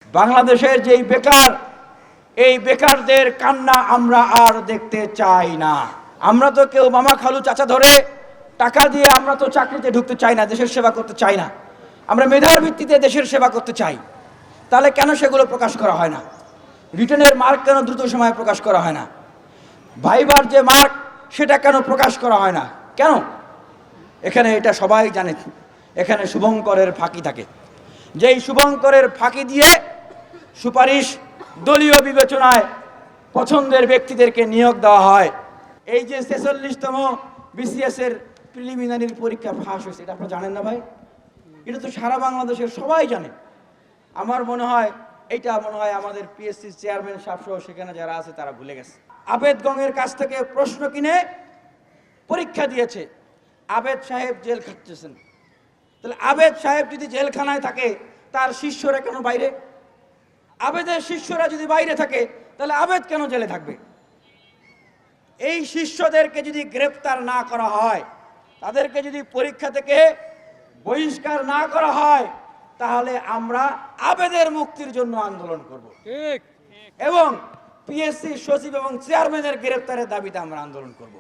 বাংলাদেশের যেই বেকার, এই বেকারদের কান্না আমরা আর দেখতে চাই না। আমরা তো কেউ মামা খালু চাচা ধরে টাকা দিয়ে আমরা তো চাকরিতে ঢুকতে চাই না, দেশের সেবা করতে চাই না। আমরা মেধার ভিত্তিতে দেশের সেবা করতে চাই। তাহলে কেন সেগুলো প্রকাশ করা হয় না? রিটেনের মার্ক কেন দ্রুত সময়ে প্রকাশ করা হয় না? ভাইবার যে মার্ক সেটা কেন প্রকাশ করা হয় না? কেন? এখানে এটা সবাই জানে, এখানে শুভঙ্করের ফাঁকি থাকে। যেই শুভঙ্করের ফাঁকি দিয়ে সুপারিশ দলীয় বিবেচনায় পছন্দের ব্যক্তিদেরকে নিয়োগ দেওয়া হয়। এই যে ৪৬তম বিসিএস এর প্রিলিমিনারির পরীক্ষা ফাঁস হয়েছে, এটা আপনারা জানেন না ভাই? এটা তো সারা বাংলাদেশের সবাই জানে। আমার মনে হয় এইটা আমাদের পিএসসি চেয়ারম্যান সাহেব সহ সেখানে যারা আছে তারা ভুলে গেছে। আবেদ গঙের কাছ থেকে প্রশ্ন কিনে পরীক্ষা দিয়েছে, আবেদ সাহেব জেল খাটতেছেন। তাহলে আবেদ সাহেব যদি জেলখানায় থাকে, তার শিষ্যরা কেন বাইরে? আবেদের শিষ্যরা যদি বাইরে থাকে, তাহলে আবেদ কেন জেলে থাকবে? এই শিষ্যদেরকে যদি গ্রেফতার না করা হয়, তাদেরকে যদি পরীক্ষা থেকে বহিষ্কার না করা হয়, তাহলে আমরা আবেদের মুক্তির জন্য আন্দোলন করব। ঠিক। এবং পিএসসি সচিব এবং চেয়ারম্যানের গ্রেফতারের দাবিতে আমরা আন্দোলন করব।